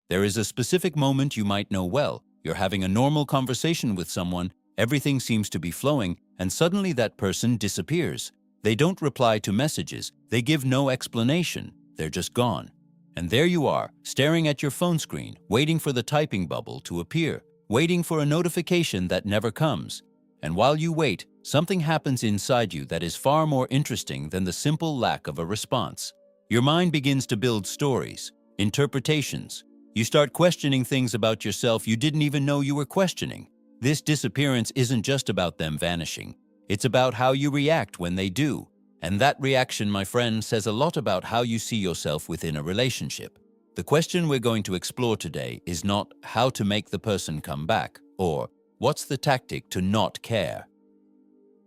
There is a specific moment you might know well. You're having a normal conversation with someone, everything seems to be flowing, and suddenly that person disappears. They don't reply to messages, they give no explanation, they're just gone. And there you are, staring at your phone screen, waiting for the typing bubble to appear, waiting for a notification that never comes. And while you wait, something happens inside you that is far more interesting than the simple lack of a response. Your mind begins to build stories, interpretations. You start questioning things about yourself you didn't even know you were questioning. This disappearance isn't just about them vanishing. It's about how you react when they do. And that reaction, my friend, says a lot about how you see yourself within a relationship. The question we're going to explore today is not how to make the person come back, or what's the tactic to not care.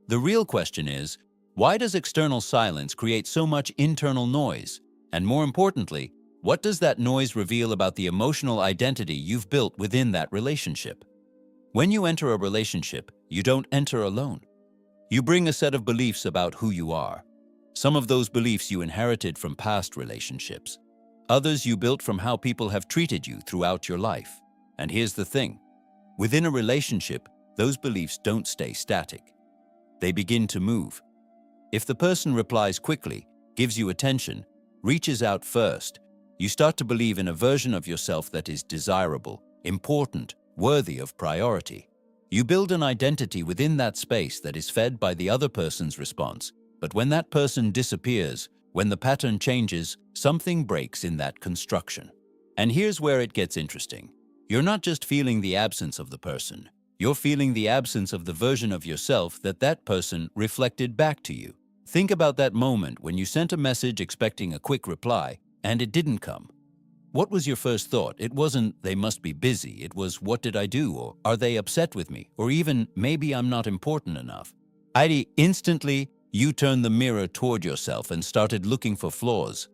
The real question is, why does external silence create so much internal noise? And more importantly, what does that noise reveal about the emotional identity you've built within that relationship? When you enter a relationship, you don't enter alone. You bring a set of beliefs about who you are. Some of those beliefs you inherited from past relationships. Others you built from how people have treated you throughout your life. And here's the thing. Within a relationship, those beliefs don't stay static. They begin to move. If the person replies quickly, gives you attention, reaches out first, you start to believe in a version of yourself that is desirable, important, worthy of priority. You build an identity within that space that is fed by the other person's response. But when that person disappears, when the pattern changes, something breaks in that construction. And here's where it gets interesting. You're not just feeling the absence of the person. You're feeling the absence of the version of yourself that that person reflected back to you. Think about that moment when you sent a message expecting a quick reply, and it didn't come. What was your first thought? It wasn't, they must be busy. It was, what did I do? Or are they upset with me? Or even, maybe I'm not important enough. Instantly, you turned the mirror toward yourself and started looking for flaws.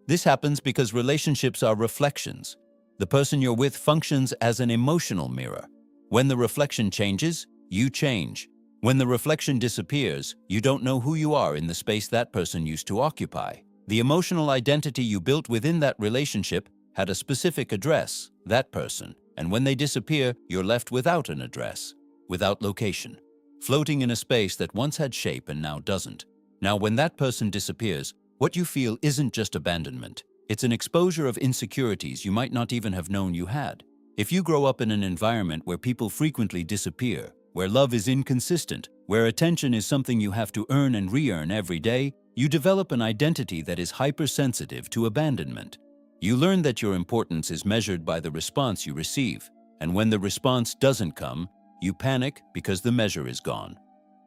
This happens because relationships are reflections. The person you're with functions as an emotional mirror. When the reflection changes, you change. When the reflection disappears, you don't know who you are in the space that person used to occupy. The emotional identity you built within that relationship had a specific address, that person, and when they disappear, you're left without an address, without location, floating in a space that once had shape and now doesn't. Now, when that person disappears, what you feel isn't just abandonment. It's an exposure of insecurities you might not even have known you had. If you grow up in an environment where people frequently disappear, where love is inconsistent, where attention is something you have to earn and re-earn every day, you develop an identity that is hypersensitive to abandonment. You learn that your importance is measured by the response you receive, and when the response doesn't come, you panic because the measure is gone.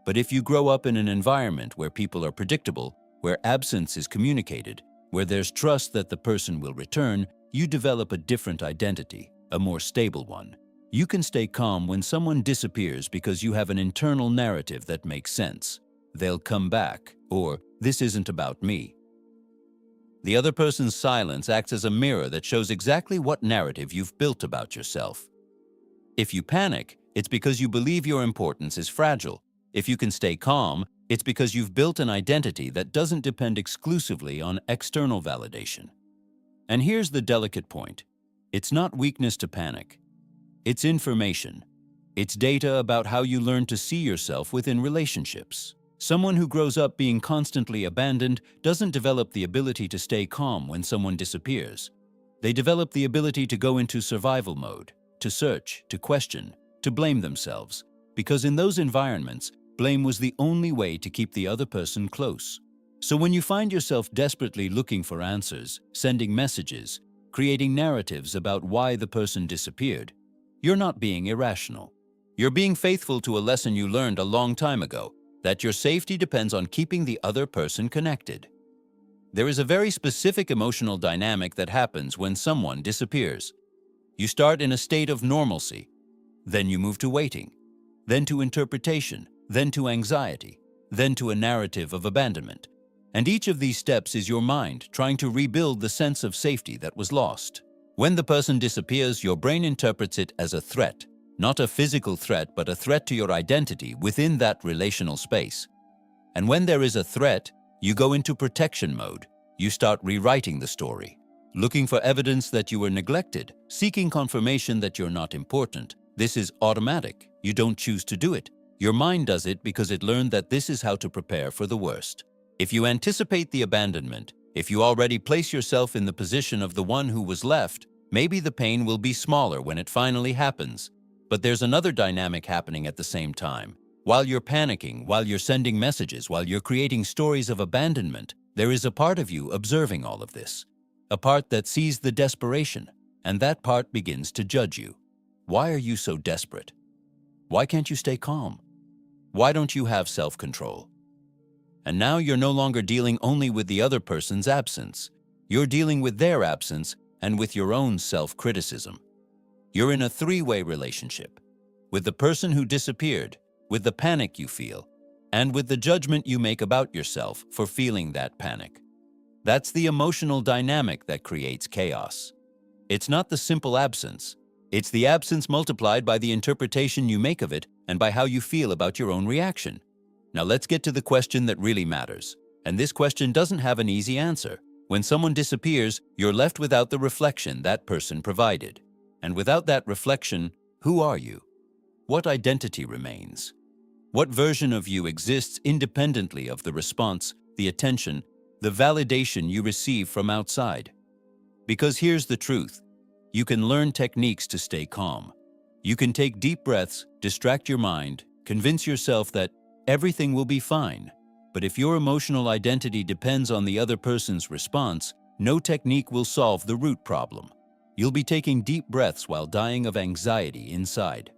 But if you grow up in an environment where people are predictable, where absence is communicated, where there's trust that the person will return, you develop a different identity, a more stable one. You can stay calm when someone disappears because you have an internal narrative that makes sense. They'll come back, or this isn't about me. The other person's silence acts as a mirror that shows exactly what narrative you've built about yourself. If you panic, it's because you believe your importance is fragile. If you can stay calm, it's because you've built an identity that doesn't depend exclusively on external validation. And here's the delicate point. It's not weakness to panic. It's information. It's data about how you learn to see yourself within relationships. Someone who grows up being constantly abandoned doesn't develop the ability to stay calm when someone disappears. They develop the ability to go into survival mode, to search, to question, to blame themselves, because in those environments, blame was the only way to keep the other person close. So when you find yourself desperately looking for answers, sending messages, creating narratives about why the person disappeared, you're not being irrational. You're being faithful to a lesson you learned a long time ago, that your safety depends on keeping the other person connected. There is a very specific emotional dynamic that happens when someone disappears. You start in a state of normalcy, then you move to waiting, then to interpretation, then to anxiety, then to a narrative of abandonment. And each of these steps is your mind trying to rebuild the sense of safety that was lost. When the person disappears, your brain interprets it as a threat. Not a physical threat, but a threat to your identity within that relational space. And when there is a threat, you go into protection mode. You start rewriting the story. looking for evidence that you were neglected, seeking confirmation that you're not important. This is automatic. You don't choose to do it. Your mind does it because it learned that this is how to prepare for the worst. If you anticipate the abandonment, if you already place yourself in the position of the one who was left, maybe the pain will be smaller when it finally happens. But there's another dynamic happening at the same time. While you're panicking, while you're sending messages, while you're creating stories of abandonment, there is a part of you observing all of this. A part that sees the desperation, and that part begins to judge you. Why are you so desperate? Why can't you stay calm? Why don't you have self-control? And now you're no longer dealing only with the other person's absence. You're dealing with their absence and with your own self-criticism. You're in a three-way relationship, with the person who disappeared, with the panic you feel, and with the judgment you make about yourself for feeling that panic. That's the emotional dynamic that creates chaos. It's not the simple absence. It's the absence multiplied by the interpretation you make of it and by how you feel about your own reaction. Now let's get to the question that really matters. And this question doesn't have an easy answer. When someone disappears, you're left without the reflection that person provided. And without that reflection, who are you? What identity remains? What version of you exists independently of the response, the attention, the validation you receive from outside? Because here's the truth. You can learn techniques to stay calm. You can take deep breaths, distract your mind, convince yourself that everything will be fine. But if your emotional identity depends on the other person's response, no technique will solve the root problem. You'll be taking deep breaths while dying of anxiety inside.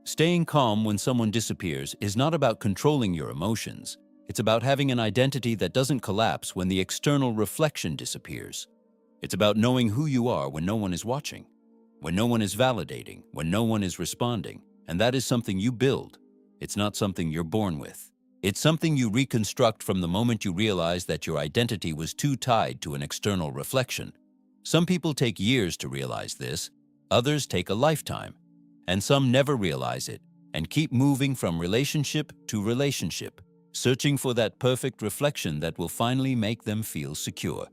Staying calm when someone disappears is not about controlling your emotions. It's about having an identity that doesn't collapse when the external reflection disappears. It's about knowing who you are when no one is watching, when no one is validating, when no one is responding. And that is something you build. It's not something you're born with. It's something you reconstruct from the moment you realize that your identity was too tied to an external reflection. Some people take years to realize this, others take a lifetime, and some never realize it and keep moving from relationship to relationship, searching for that perfect reflection that will finally make them feel secure.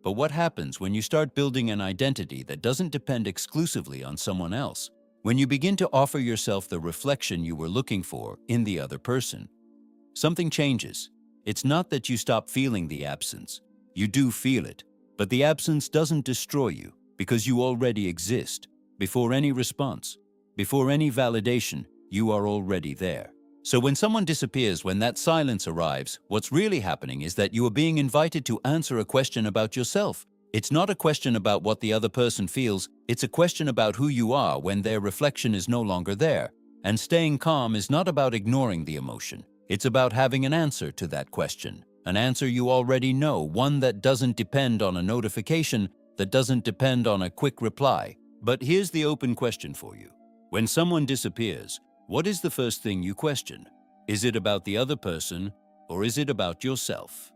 But what happens when you start building an identity that doesn't depend exclusively on someone else? When you begin to offer yourself the reflection you were looking for in the other person, something changes. It's not that you stop feeling the absence. You do feel it, but the absence doesn't destroy you because you already exist. Before any response, before any validation, you are already there. So when someone disappears, when that silence arrives, what's really happening is that you are being invited to answer a question about yourself. It's not a question about what the other person feels, it's a question about who you are when their reflection is no longer there. And staying calm is not about ignoring the emotion. It's about having an answer to that question. An answer you already know, one that doesn't depend on a notification, that doesn't depend on a quick reply. But here's the open question for you. When someone disappears, what is the first thing you question? Is it about the other person, or is it about yourself?